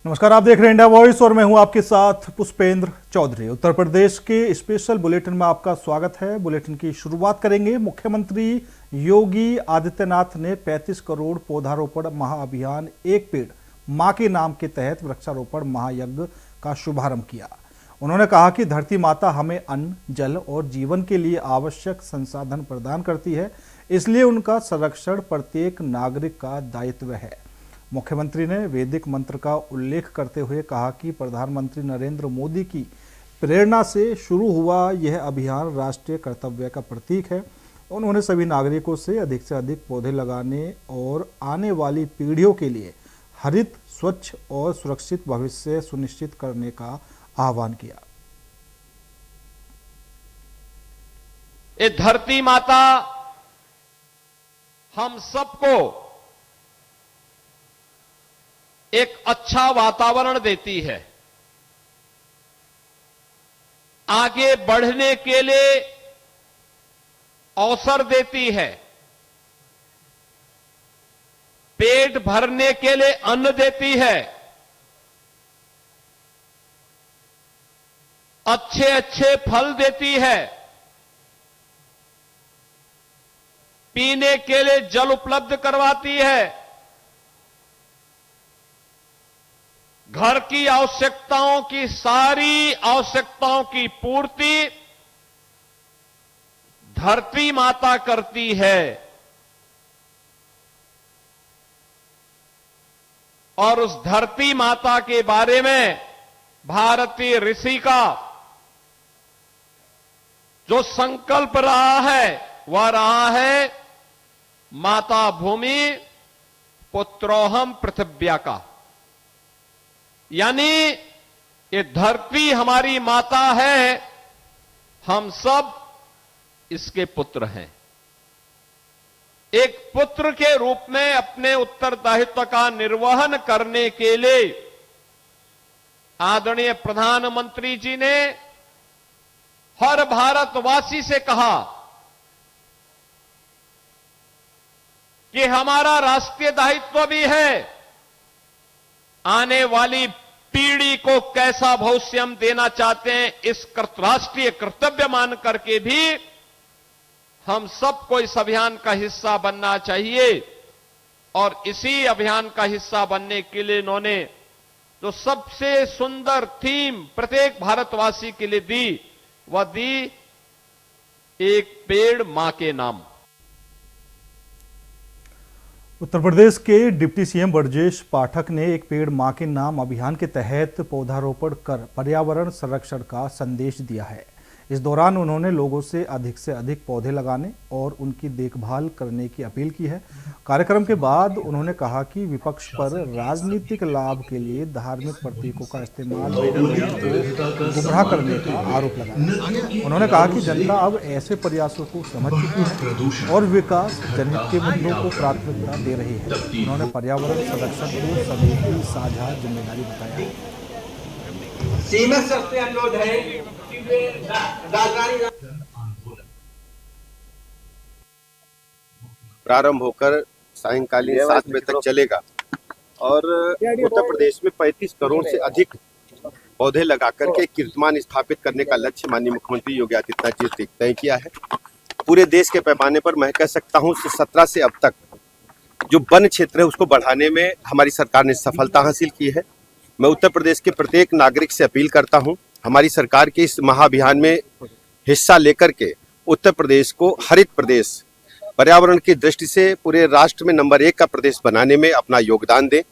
नमस्कार, आप देख रहे हैं इंडिया वॉइस और मैं हूं आपके साथ पुष्पेंद्र चौधरी। उत्तर प्रदेश के स्पेशल बुलेटिन में आपका स्वागत है। बुलेटिन की शुरुआत करेंगे। मुख्यमंत्री योगी आदित्यनाथ ने 35 करोड़ पौधारोपण महाअभियान एक पेड़ मां के नाम के तहत वृक्षारोपण महायज्ञ का शुभारंभ किया। उन्होंने कहा कि धरती माता हमें अन्न, जल और जीवन के लिए आवश्यक संसाधन प्रदान करती है, इसलिए उनका संरक्षण प्रत्येक नागरिक का दायित्व है। मुख्यमंत्री ने वैदिक मंत्र का उल्लेख करते हुए कहा कि प्रधानमंत्री नरेंद्र मोदी की प्रेरणा से शुरू हुआ यह अभियान राष्ट्रीय कर्तव्य का प्रतीक है। उन्होंने सभी नागरिकों से अधिक पौधे लगाने और आने वाली पीढ़ियों के लिए हरित, स्वच्छ और सुरक्षित भविष्य सुनिश्चित करने का आह्वान किया। ये धरती माता हम सबको एक अच्छा वातावरण देती है, आगे बढ़ने के लिए अवसर देती है, पेट भरने के लिए अन्न देती है, अच्छे अच्छे फल देती है, पीने के लिए जल उपलब्ध करवाती है, घर की आवश्यकताओं की सारी आवश्यकताओं की पूर्ति धरती माता करती है। और उस धरती माता के बारे में भारतीय ऋषि का जो संकल्प रहा है वह रहा है माता भूमि पुत्रोहम पृथिव्या का, यानी ये धरती हमारी माता है, हम सब इसके पुत्र हैं। एक पुत्र के रूप में अपने उत्तरदायित्व का निर्वहन करने के लिए आदरणीय प्रधानमंत्री जी ने हर भारतवासी से कहा कि हमारा राष्ट्रीय दायित्व भी है आने वाली पीढ़ी को कैसा भविष्य हम देना चाहते हैं, इस राष्ट्रीय कर्तव्य मान करके भी हम सबको इस अभियान का हिस्सा बनना चाहिए। और इसी अभियान का हिस्सा बनने के लिए इन्होंने जो सबसे सुंदर थीम प्रत्येक भारतवासी के लिए दी, वह दी एक पेड़ मां के नाम। उत्तर प्रदेश के डिप्टी सीएम ब्रजेश पाठक ने एक पेड़ मां के नाम अभियान के तहत पौधारोपण कर पर्यावरण संरक्षण का संदेश दिया है। इस दौरान उन्होंने लोगों से अधिक पौधे लगाने और उनकी देखभाल करने की अपील की है। कार्यक्रम के बाद उन्होंने कहा कि विपक्ष पर राजनीतिक लाभ के लिए धार्मिक प्रतीकों का इस्तेमाल को गुमराह करने का आरोप लगाया। उन्होंने कहा कि जनता अब ऐसे प्रयासों को समझ चुकी है और विकास जनहित के मुद्दों को प्राथमिकता दे रही है। उन्होंने पर्यावरण संरक्षण को सभी की साझा जिम्मेदारी बताया। प्रारंभ होकर सायंकालीन 7 बजे तक चलेगा और उत्तर प्रदेश में 35 करोड़ से अधिक पौधे लगाकर के कीर्तिमान स्थापित करने का लक्ष्य माननीय मुख्यमंत्री योगी आदित्यनाथ जी ने तय किया है। पूरे देश के पैमाने पर मैं कह सकता हूं 17 से अब तक जो वन क्षेत्र है उसको बढ़ाने में हमारी सरकार ने सफलता हासिल की है। मैं उत्तर प्रदेश के प्रत्येक नागरिक से अपील करता हूं, हमारी सरकार के इस महाअभियान में हिस्सा लेकर के उत्तर प्रदेश को हरित प्रदेश, पर्यावरण की दृष्टि से पूरे राष्ट्र में नंबर 1 का प्रदेश बनाने में अपना योगदान दें।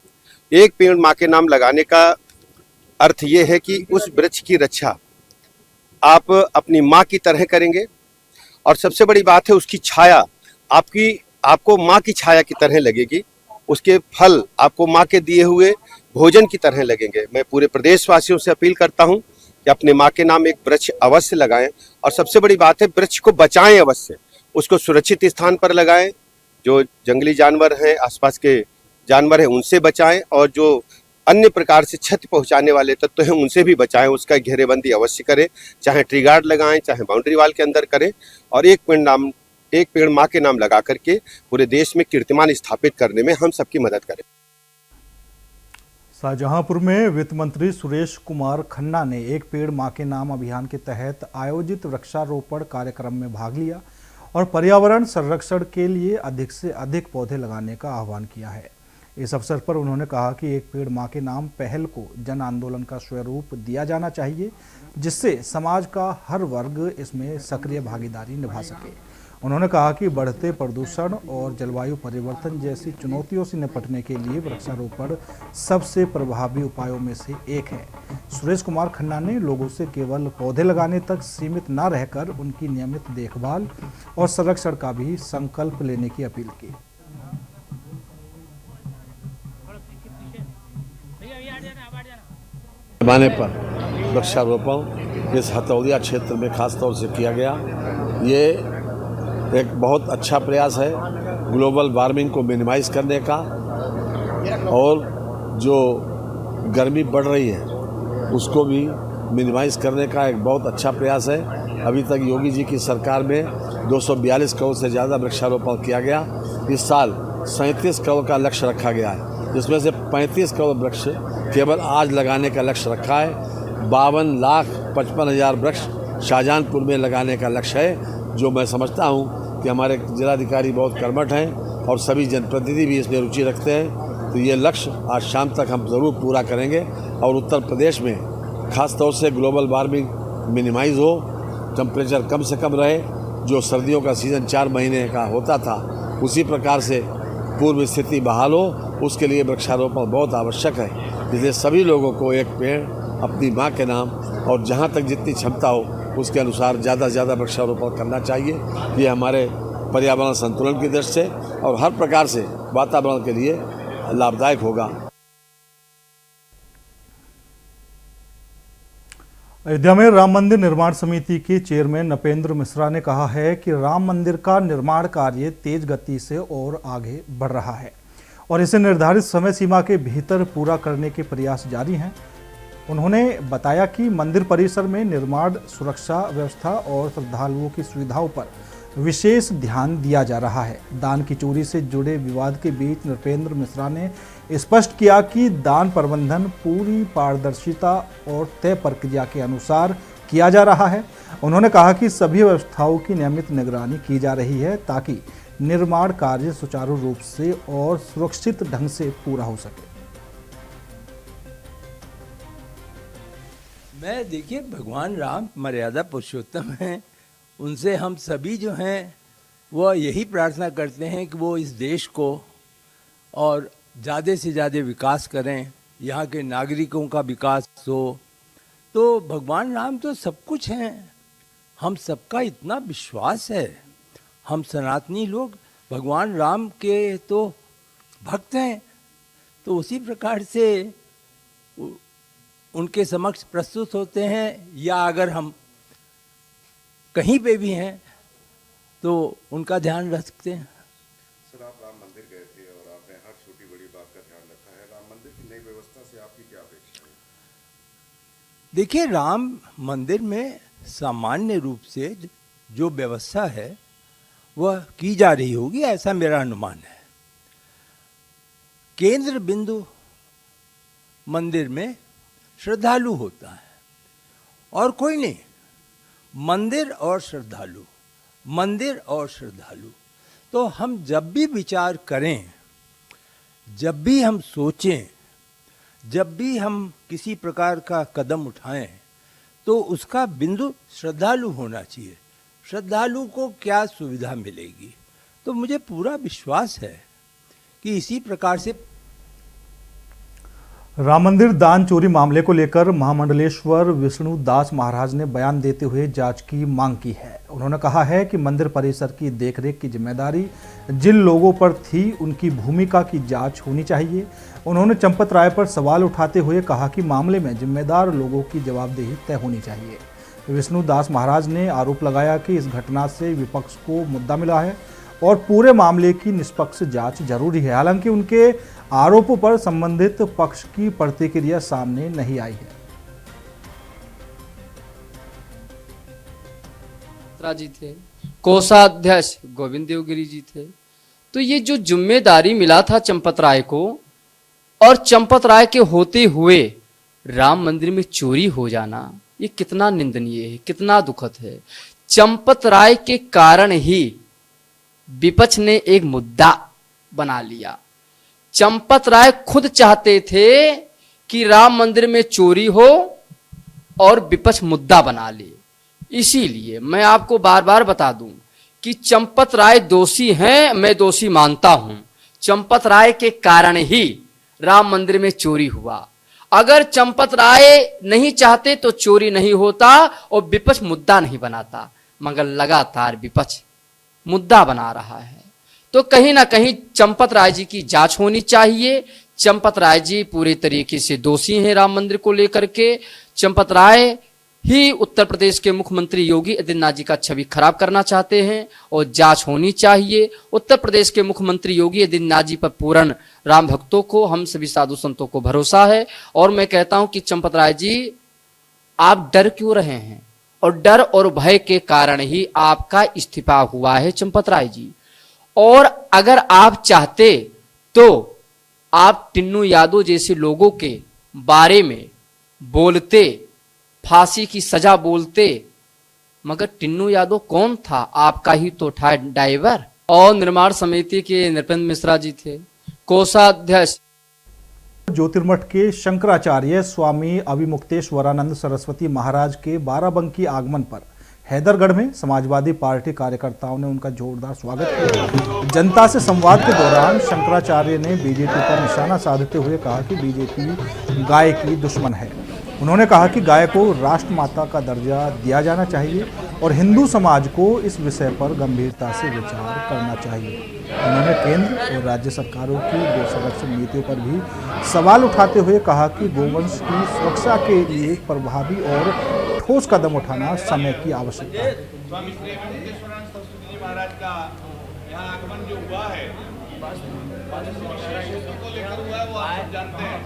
एक पेड़ मां के नाम लगाने का अर्थ ये है कि उस वृक्ष की रक्षा आप अपनी मां की तरह करेंगे और सबसे बड़ी बात है उसकी छाया आपको मां की छाया की तरह लगेगी, उसके फल आपको मां के दिए हुए भोजन की तरह लगेंगे। मैं पूरे प्रदेशवासियों से अपील करता हूं कि अपने मां के नाम एक वृक्ष अवश्य लगाएं और सबसे बड़ी बात है वृक्ष को बचाएं, अवश्य उसको सुरक्षित स्थान पर लगाएं। जो जंगली जानवर हैं, आसपास के जानवर हैं, उनसे बचाएं और जो अन्य प्रकार से क्षति पहुंचाने वाले तत्व हैं उनसे भी बचाएं। उसका घेरेबंदी अवश्य करें, चाहे ट्री गार्ड लगाएं, चाहे बाउंड्री वाल के अंदर करें और एक पेड़ मां के नाम लगा करके पूरे देश में कीर्तिमान स्थापित करने में हम सबकी मदद करें। शाहजहांपुर में वित्त मंत्री सुरेश कुमार खन्ना ने एक पेड़ मां के नाम अभियान के तहत आयोजित वृक्षारोपण कार्यक्रम में भाग लिया और पर्यावरण संरक्षण के लिए अधिक से अधिक पौधे लगाने का आह्वान किया है। इस अवसर पर उन्होंने कहा कि एक पेड़ मां के नाम पहल को जन आंदोलन का स्वरूप दिया जाना चाहिए, जिससे समाज का हर वर्ग इसमें सक्रिय भागीदारी निभा सके। उन्होंने कहा कि बढ़ते प्रदूषण और जलवायु परिवर्तन जैसी चुनौतियों से निपटने के लिए वृक्षारोपण सबसे प्रभावी उपायों में से एक है। सुरेश कुमार खन्ना ने लोगों से केवल पौधे लगाने तक सीमित न रहकर उनकी नियमित देखभाल और संरक्षण का भी संकल्प लेने की अपील की। पैमाने पर वृक्षारोपण इस हथौड़िया क्षेत्र में खास तौर से किया गया। ये एक बहुत अच्छा प्रयास है ग्लोबल वार्मिंग को मिनिमाइज करने का, और जो गर्मी बढ़ रही है उसको भी मिनिमाइज करने का एक बहुत अच्छा प्रयास है। अभी तक योगी जी की सरकार में 242 करोड़ से ज़्यादा वृक्षारोपण किया गया। इस साल 37 करोड़ का लक्ष्य रखा गया है, जिसमें से 35 करोड़ वृक्ष केवल आज लगाने का लक्ष्य रखा है। 52,55,000 वृक्ष शाहजहांपुर में लगाने का लक्ष्य है, जो मैं समझता हूं कि हमारे जिलाधिकारी बहुत कर्मठ हैं और सभी जनप्रतिनिधि भी इसमें रुचि रखते हैं। तो ये लक्ष्य आज शाम तक हम ज़रूर पूरा करेंगे और उत्तर प्रदेश में खास तौर से ग्लोबल वार्मिंग मिनिमाइज हो, टेम्परेचर कम से कम रहे। जो सर्दियों का सीज़न 4 महीने का होता था उसी प्रकार से पूर्व स्थिति बहाल हो, उसके लिए वृक्षारोपण बहुत आवश्यक है। इसलिए सभी लोगों को एक पेड़ अपनी माँ के नाम और जहाँ तक जितनी क्षमता हो उसके अनुसार ज़्यादा से ज़्यादा वृक्षारोपण करना चाहिए। ये हमारे पर्यावरण संतुलन की दृष्टि से और हर प्रकार से वातावरण के लिए लाभदायक होगा। अयोध्या में राम मंदिर निर्माण समिति के चेयरमैन नपेंद्र मिश्रा ने कहा है कि राम मंदिर का निर्माण कार्य तेज गति से और आगे बढ़ रहा है और इसे निर्धारित समय सीमा के भीतर पूरा करने के प्रयास जारी हैं। उन्होंने बताया कि मंदिर परिसर में निर्माण, सुरक्षा व्यवस्था और श्रद्धालुओं की सुविधाओं पर विशेष ध्यान दिया जा रहा है। दान की चोरी से जुड़े विवाद के बीच नृपेंद्र मिश्रा ने स्पष्ट किया कि दान प्रबंधन पूरी पारदर्शिता और तय प्रक्रिया के अनुसार किया जा रहा है। उन्होंने कहा कि सभी व्यवस्थाओं की नियमित निगरानी की जा रही है ताकि निर्माण कार्य सुचारू रूप से और सुरक्षित ढंग से पूरा हो सके। मैं देखिए, भगवान राम मर्यादा पुरुषोत्तम हैं, उनसे हम सभी जो हैं वह यही प्रार्थना करते हैं कि वो इस देश को और ज़्यादा से ज़्यादा विकास करें, यहाँ के नागरिकों का विकास हो। तो भगवान राम तो सब कुछ हैं, हम सबका इतना विश्वास है। हम सनातनी लोग भगवान राम के तो भक्त हैं, तो उसी प्रकार से उनके समक्ष प्रस्तुत होते हैं, या अगर हम कहीं पे भी हैं तो उनका ध्यान रखते हैं। सर, आप राम मंदिर गए थे और आपने हर छोटी बड़ी बात का ध्यान रखा है। राम मंदिर की नई व्यवस्था से आपकी क्या अपेक्षा है? देखिए, राम मंदिर में सामान्य रूप से जो व्यवस्था है वह की जा रही होगी, ऐसा मेरा अनुमान है। केंद्र बिंदु मंदिर में श्रद्धालु होता है और कोई नहीं। मंदिर और श्रद्धालु, मंदिर और श्रद्धालु। तो हम जब भी विचार करें, जब भी हम सोचें, जब भी हम किसी प्रकार का कदम उठाएं, तो उसका बिंदु श्रद्धालु होना चाहिए। श्रद्धालु को क्या सुविधा मिलेगी? तो मुझे पूरा विश्वास है कि इसी प्रकार से राम मंदिर दान चोरी मामले को लेकर महामंडलेश्वर विष्णु दास महाराज ने बयान देते हुए जांच की मांग की है। उन्होंने कहा है कि मंदिर परिसर की देखरेख की जिम्मेदारी जिन लोगों पर थी उनकी भूमिका की जांच होनी चाहिए। उन्होंने चंपत राय पर सवाल उठाते हुए कहा कि मामले में जिम्मेदार लोगों की जवाबदेही तय होनी चाहिए। विष्णु दास महाराज ने आरोप लगाया कि इस घटना से विपक्ष को मुद्दा मिला है और पूरे मामले की निष्पक्ष जांच जरूरी है। हालांकि उनके आरोपों पर संबंधित पक्ष की प्रतिक्रिया सामने नहीं आई है। जी थे, कोषाध्यक्ष गोविंद देवगिरी जी थे। तो ये जो जिम्मेदारी मिला था चंपत राय को, और चंपत राय के होते हुए राम मंदिर में चोरी हो जाना ये कितना निंदनीय है, कितना दुखद है। चंपत राय के कारण ही विपक्ष ने एक मुद्दा बना लिया। चंपत राय खुद चाहते थे कि राम मंदिर में चोरी हो और विपक्ष मुद्दा बना ले। इसीलिए मैं आपको बार बार बता दूं कि चंपत राय दोषी हैं, मैं दोषी मानता हूं। चंपत राय के कारण ही राम मंदिर में चोरी हुआ। अगर चंपत राय नहीं चाहते तो चोरी नहीं होता और विपक्ष मुद्दा नहीं बनाता, मगर लगातार विपक्ष मुद्दा बना रहा है। तो कहीं ना कहीं चंपत राय जी की जांच होनी चाहिए। चंपत राय जी पूरे तरीके से दोषी हैं राम मंदिर को लेकर के। चंपत राय ही उत्तर प्रदेश के मुख्यमंत्री योगी आदित्यनाथ जी का छवि खराब करना चाहते हैं और जांच होनी चाहिए। उत्तर प्रदेश के मुख्यमंत्री योगी आदित्यनाथ जी पर पूर्ण राम भक्तों को, हम सभी साधु संतों को भरोसा है। और मैं कहता हूं कि चंपत राय जी, आप डर क्यों रहे हैं? और डर और भय के कारण ही आपका इस्तीफा हुआ है चंपत राय जी। और अगर आप चाहते तो आप टिन्नू यादव जैसे लोगों के बारे में बोलते, फांसी की सजा बोलते, मगर टिन्नू यादव कौन था? आपका ही तो था ड्राइवर। और निर्माण समिति के नृपेंद्र मिश्रा जी थे कोषाध्यक्ष। ज्योतिर्मठ के शंकराचार्य स्वामी अविमुक्तेश्वरानंद सरस्वती महाराज के बाराबंकी आगमन पर हैदरगढ़ में समाजवादी पार्टी कार्यकर्ताओं ने उनका जोरदार स्वागत किया। जनता से संवाद के दौरान शंकराचार्य ने बीजेपी पर निशाना साधते हुए कहा कि बीजेपी गाय की दुश्मन है। उन्होंने कहा कि गाय को राष्ट्रमाता का दर्जा दिया जाना चाहिए और हिंदू समाज को इस विषय पर गंभीरता से विचार करना चाहिए। उन्होंने केंद्र और राज्य सरकारों की गौ संरक्षण नीतियों पर भी सवाल उठाते हुए कहा कि गोवंश की सुरक्षा के लिए प्रभावी और ठोस कदम उठाना समय की आवश्यकता है। स्वामी श्री अविमुक्तेश्वरानंद सरस्वती जी महाराज का यहाँ आगमन जो हुआ है, विशेषत्व को लेकर हुआ है, वो आप सब जानते हैं।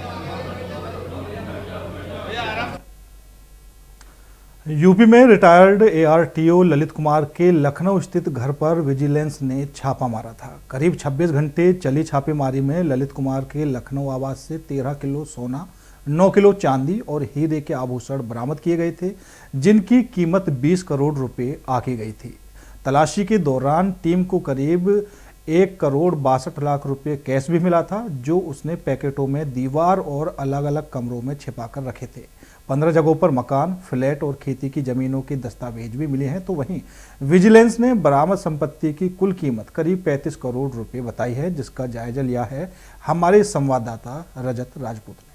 यूपी में रिटायर्ड ARTO ललित कुमार के लखनऊ स्थित घर पर विजिलेंस ने छापा मारा था। करीब 26 घंटे चली छापेमारी में ललित कुमार के लखनऊ आवास से 13 किलो सोना, 9 किलो चांदी और हीरे के आभूषण बरामद किए गए थे, जिनकी कीमत 20 करोड़ रुपए आकी गई थी। तलाशी के दौरान टीम को करीब 1 करोड़ 62 लाख रुपए कैश भी मिला था, जो उसने पैकेटों में दीवार और अलग अलग कमरों में छिपाकर रखे थे। 15 जगहों पर मकान, फ्लैट और खेती की जमीनों के दस्तावेज भी मिले हैं। तो वहीं विजिलेंस ने बरामद संपत्ति की कुल कीमत करीब 35 करोड़ रुपए बताई है, जिसका जायजा लिया है हमारे संवाददाता रजत राजपूत ने।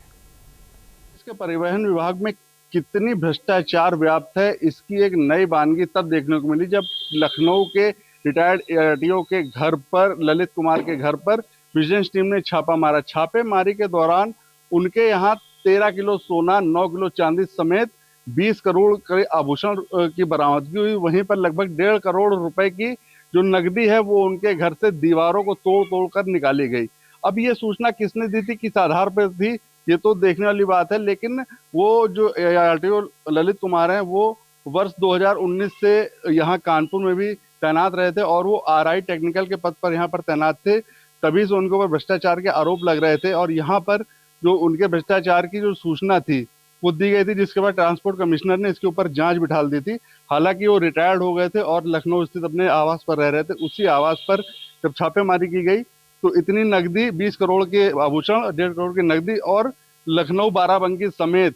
इसके परिवहन विभाग में कितनी भ्रष्टाचार व्याप्त है, इसकी एक नई वानगी तब देखने को मिली जब लखनऊ के रिटायर्ड ARTO के घर पर, ललित कुमार के घर पर विजिलेंस टीम ने छापा मारा। छापेमारी के दौरान उनके यहाँ 13 किलो सोना, 9 किलो चांदी समेत 20 करोड़ के आभूषण की बरामदगी हुई। वहीं पर लगभग 1.5 करोड़ रुपए की जो नकदी है वो उनके घर से दीवारों को तोड़ कर निकाली गई। अब ये सूचना किसने दी थी, किस आधार पर थी, ये तो देखने वाली बात है। लेकिन वो जो ARTO ललित कुमार हैं वो वर्ष 2019 से यहाँ कानपुर में भी तैनात रहे थे और वो RI टेक्निकल के पद पर यहाँ पर तैनात थे। तभी से उनके ऊपर भ्रष्टाचार के आरोप लग रहे थे और यहाँ पर जो उनके भ्रष्टाचार की जो सूचना थी वो दी गई थी, जिसके बाद ट्रांसपोर्ट कमिश्नर ने इसके ऊपर जांच बिठाल दी थी। हालांकि वो रिटायर्ड हो गए थे और लखनऊ स्थित अपने आवास पर रह रहे थे। उसी आवास पर जब छापेमारी की गई तो इतनी नकदी, 20 करोड़ के आभूषण, 1.5 करोड़ की नकदी और लखनऊ बाराबंकी समेत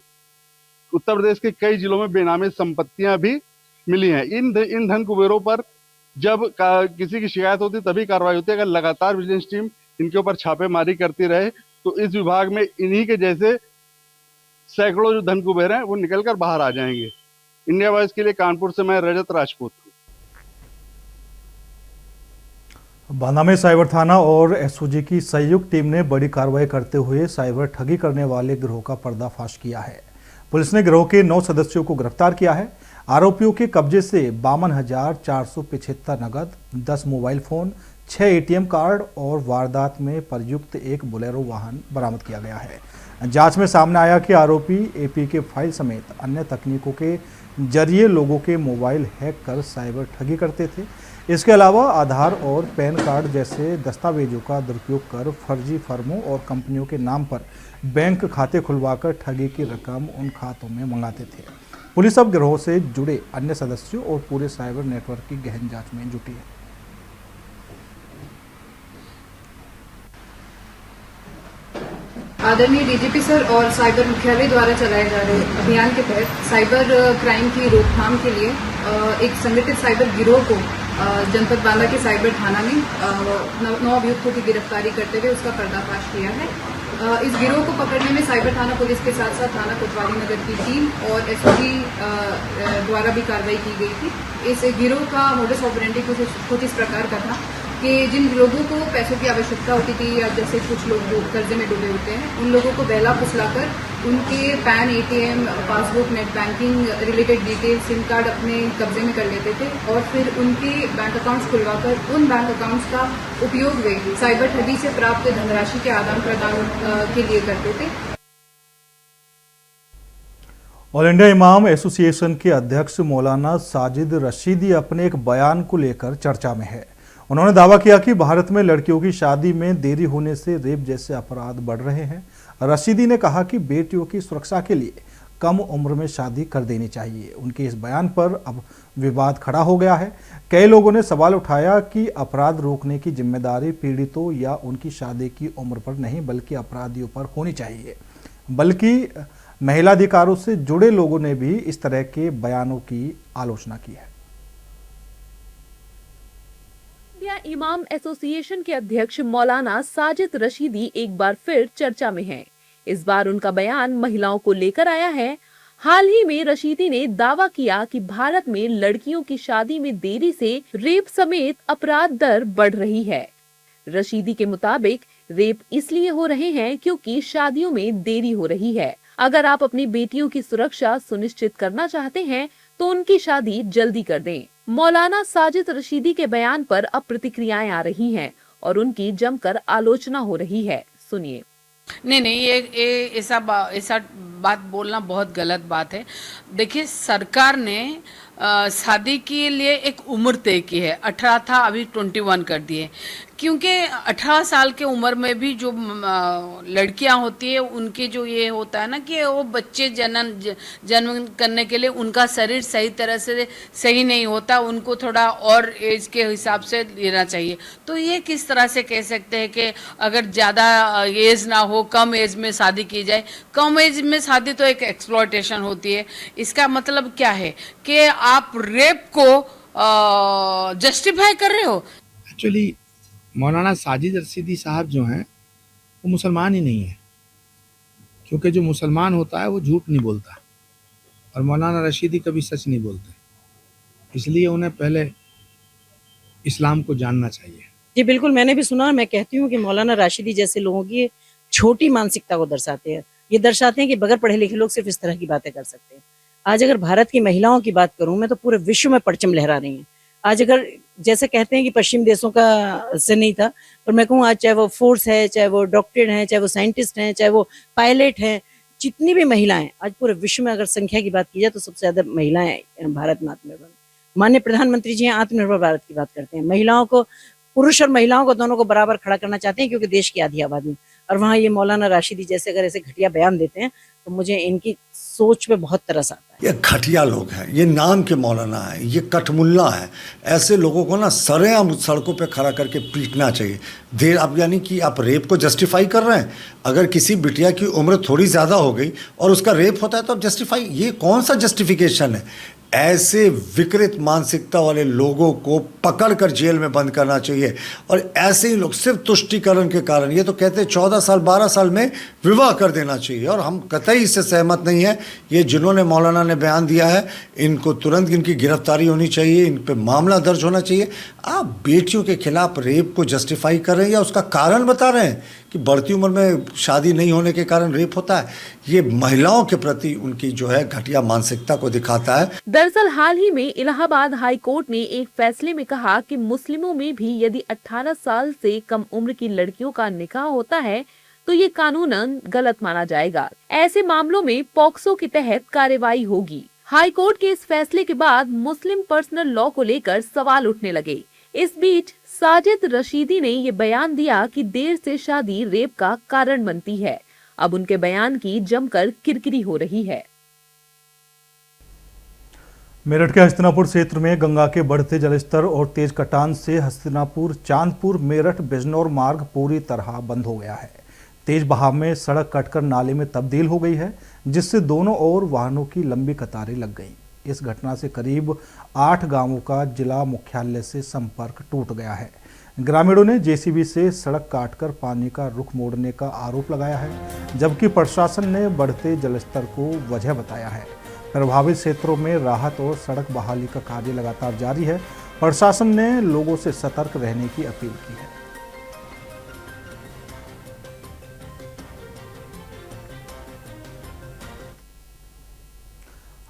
उत्तर प्रदेश के कई जिलों में बेनामी संपत्तियां भी मिली हैं। इन धन कुबेरों पर जब किसी की शिकायत होती तभी कार्रवाई होती है। अगर लगातार विजिलेंस टीम इनके ऊपर छापेमारी करती रहे तो इस विभाग में इन्हीं के जैसे सैकड़ों जो धन कुबेर हैं वो निकलकर बाहर आ जाएंगे। इंडिया वॉइस के लिए कानपुर से मैं रजत राजपूत। बांदा में साइबर थाना और SOG की संयुक्त टीम ने बड़ी कार्रवाई करते हुए साइबर ठगी करने वाले गिरोह का पर्दाफाश किया है। पुलिस ने गिरोह के 9 सदस्यों को गिरफ्तार किया है। आरोपियों के कब्जे से 52,475 नगद, 10 मोबाइल फोन, 6 ATM कार्ड और वारदात में प्रयुक्त एक बोलेरो वाहन बरामद किया गया है। जांच में सामने आया कि आरोपी APK फाइल समेत अन्य तकनीकों के जरिए लोगों के मोबाइल हैक कर साइबर ठगी करते थे। इसके अलावा आधार और पैन कार्ड जैसे दस्तावेजों का दुरुपयोग कर फर्जी फर्मों और कंपनियों के नाम पर बैंक खाते खुलवाकर ठगी की रकम उन खातों में मंगाते थे। पुलिस अब गिरोह से जुड़े अन्य सदस्यों और पूरे साइबर नेटवर्क की गहन जांच में जुटी है। आदरणीय डीजीपी सर और साइबर मुख्यालय द्वारा चलाए जा रहे अभियान के तहत साइबर क्राइम की रोकथाम के लिए एक संगठित साइबर गिरोह को जनपद बांदा के साइबर थाना में 9 अभियुक्तों की गिरफ्तारी करते हुए उसका पर्दाफाश किया है। इस गिरोह को पकड़ने में साइबर थाना पुलिस के साथ साथ थाना कोतवाली नगर की टीम और एसओजी द्वारा भी कार्रवाई की गई थी। इस गिरोह का मोडस ऑपरेंडी कुछ इस प्रकार का था कि जिन लोगों को पैसों की आवश्यकता होती थी या जैसे कुछ लोग जो कर्जे में डूबे होते हैं उन लोगों को बहला फुसलाकर उनके pan, ATM, passbook, net banking related detail, SIM card अपने कब्जे में कर लेते थे और फिर उनके बैंक अकाउंट्स खुलवाकर उन बैंक अकाउंट्स का उपयोग वे साइबर ठगी से प्राप्त धनराशि के आदान प्रदान के लिए करते थे। ऑल इंडिया इमाम एसोसिएशन के अध्यक्ष मौलाना साजिद रशीदी अपने एक बयान को लेकर चर्चा में है। उन्होंने दावा किया कि भारत में लड़कियों की शादी में देरी होने से रेप जैसे अपराध बढ़ रहे हैं। रशीदी ने कहा कि बेटियों की सुरक्षा के लिए कम उम्र में शादी कर देनी चाहिए। उनके इस बयान पर अब विवाद खड़ा हो गया है। कई लोगों ने सवाल उठाया कि अपराध रोकने की जिम्मेदारी पीड़ितों या उनकी शादी की उम्र पर नहीं बल्कि अपराधियों पर होनी चाहिए। बल्कि महिला अधिकारों से जुड़े लोगों ने भी इस तरह के बयानों की आलोचना की है। इंडिया इमाम एसोसिएशन के अध्यक्ष मौलाना साजिद रशीदी एक बार फिर चर्चा में हैं। इस बार उनका बयान महिलाओं को लेकर आया है। हाल ही में रशीदी ने दावा किया कि भारत में लड़कियों की शादी में देरी से रेप समेत अपराध दर बढ़ रही है। रशीदी के मुताबिक रेप इसलिए हो रहे हैं क्योंकि शादियों में देरी हो रही है। अगर आप अपनी बेटियों की सुरक्षा सुनिश्चित करना चाहते हैं तो उनकी शादी जल्दी कर दें। मौलाना साजिद रशीदी के बयान पर अब प्रतिक्रियाएं आ रही हैं और उनकी जमकर आलोचना हो रही है। सुनिए। नहीं, ये ऐसा बात बोलना बहुत गलत बात है। देखिए, सरकार ने शादी के लिए एक उम्र तय की है। 18 था, अभी 21 कर दिए, क्योंकि 18 साल के उम्र में भी जो लड़कियां होती है उनके जो ये होता है ना कि वो बच्चे जन्म करने के लिए उनका शरीर सही तरह से सही नहीं होता, उनको थोड़ा और एज के हिसाब से लेना चाहिए। तो ये किस तरह से कह सकते हैं कि अगर ज़्यादा एज ना हो, कम एज में शादी की जाए? कम एज में शादी तो एक एक्सप्लॉयटेशन होती है। इसका मतलब क्या है कि आप रेप को जस्टिफाई कर रहे हो। एक्चुअली मौलाना साजिद रशीदी साहब जो हैं वो मुसलमान ही नहीं है, क्योंकि जो मुसलमान होता है वो झूठ नहीं बोलता और मौलाना रशीदी कभी सच नहीं बोलते, इसलिए उन्हें पहले इस्लाम को जानना चाहिए। जी बिल्कुल, मैंने भी सुना। मैं कहती हूँ कि मौलाना राशिदी जैसे लोगों की छोटी मानसिकता को दर्शाते हैं। ये दर्शाते हैं कि बगैर पढ़े लिखे लोग सिर्फ इस तरह की बातें कर सकते हैं। आज अगर भारत की महिलाओं की बात करूं मैं तो पूरे विश्व में परचम लहरा रही हैं। आज अगर जैसे कहते हैं कि पश्चिम देशों का से नहीं था, पर मैं कहूँ आज चाहे वो फोर्स है, चाहे वो डॉक्टर हैं, चाहे वो साइंटिस्ट हैं, चाहे वो पायलट हैं, जितनी भी महिलाएं आज पूरे विश्व में अगर संख्या की बात की जाए तो सबसे ज्यादा महिलाएं भारत में आत्मनिर्भर। माननीय प्रधानमंत्री जी आत्मनिर्भर भारत की बात करते हैं। महिलाओं को, पुरुष और महिलाओं को दोनों को बराबर खड़ा करना चाहते हैं, क्योंकि देश की आधी आबादी। और वहाँ ये मौलाना राशिदी जैसे अगर ऐसे घटिया बयान देते हैं तो मुझे इनकी सोच पे बहुत तरस आता है। ये घटिया लोग हैं, ये नाम के मौलाना है, ये कठमुल्ला है। ऐसे लोगों को ना सरेआम सड़कों पे खड़ा करके पीटना चाहिए। देर अब यानी कि आप रेप को जस्टिफाई कर रहे हैं। अगर किसी बिटिया की उम्र थोड़ी ज़्यादा हो गई और उसका रेप होता है तो आप जस्टिफाई, ये कौन सा जस्टिफिकेशन है? ऐसे विकृत मानसिकता वाले लोगों को पकड़कर जेल में बंद करना चाहिए। और ऐसे ही लोग सिर्फ तुष्टीकरण के कारण, ये तो कहते हैं 14 साल 12 साल में विवाह कर देना चाहिए, और हम कतई इससे सहमत नहीं है। ये जिन्होंने मौलाना ने बयान दिया है इनको तुरंत इनकी गिरफ्तारी होनी चाहिए, इन पे मामला दर्ज होना चाहिए। आप बेटियों के खिलाफ रेप को जस्टिफाई कर रहे हैं या उसका कारण बता रहे हैं कि बढ़ती उम्र में शादी नहीं होने के कारण रेप होता है। ये महिलाओं के प्रति उनकी जो है घटिया मानसिकता को दिखाता है। दरअसल हाल ही में इलाहाबाद हाई कोर्ट ने एक फैसले में कहा कि मुस्लिमों में भी यदि 18 साल से कम उम्र की लड़कियों का निकाह होता है तो ये कानूनन गलत माना जाएगा। ऐसे मामलों में पॉक्सो के तहत कार्रवाई होगी। हाई कोर्ट के इस फैसले के बाद मुस्लिम पर्सनल लॉ को लेकर सवाल उठने लगे। इस बीच साजिद रशीदी ने ये बयान दिया कि देर से शादी रेप का कारण बनती है। अब उनके बयान की जमकर किरकिरी हो रही है। मेरठ के हस्तिनापुर क्षेत्र में गंगा के बढ़ते जलस्तर और तेज कटान से हस्तिनापुर चांदपुर मेरठ बिजनौर मार्ग पूरी तरह बंद हो गया है। तेज बहाव में सड़क कटकर नाले में तब्दील हो गई है, जिससे दोनों ओर वाहनों की लंबी कतारें लग गईं। इस घटना से करीब 8 गांवों का जिला मुख्यालय से संपर्क टूट गया है। ग्रामीणों ने जेसीबी से सड़क काटकर पानी का रुख मोड़ने का आरोप लगाया है, जबकि प्रशासन ने बढ़ते जलस्तर को वजह बताया है। प्रभावित क्षेत्रों में राहत और सड़क बहाली का कार्य लगातार जारी है। प्रशासन ने लोगों से सतर्क रहने की अपील की है।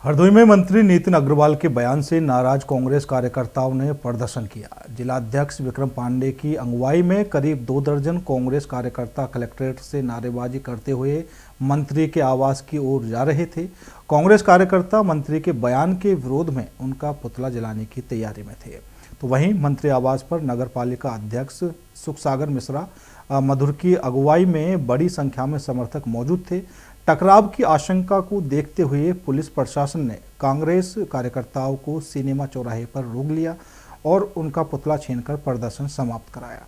हरदोई में मंत्री नितिन अग्रवाल के बयान से नाराज कांग्रेस कार्यकर्ताओं ने प्रदर्शन किया। जिला अध्यक्ष विक्रम पांडे की अगुवाई में करीब 2 दर्जन कांग्रेस कार्यकर्ता कलेक्ट्रेट से नारेबाजी करते हुए मंत्री के आवास की ओर जा रहे थे। कांग्रेस कार्यकर्ता मंत्री के बयान के विरोध में उनका पुतला जलाने की तैयारी में थे। तो वहीं मंत्री आवास पर नगर पालिका अध्यक्ष सुखसागर मिश्रा मधुर की अगुवाई में बड़ी संख्या में समर्थक मौजूद थे। टकराव की आशंका को देखते हुए पुलिस प्रशासन ने कांग्रेस कार्यकर्ताओं को सिनेमा चौराहे पर रोक लिया और उनका पुतला छीनकर प्रदर्शन समाप्त कराया।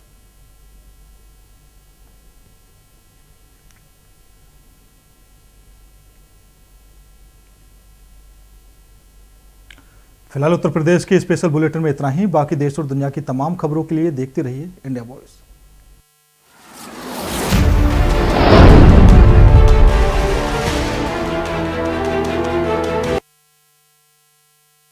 फिलहाल उत्तर प्रदेश के स्पेशल बुलेटिन में इतना ही। बाकी देश और दुनिया की तमाम खबरों के लिए देखते रहिए इंडिया वॉइस।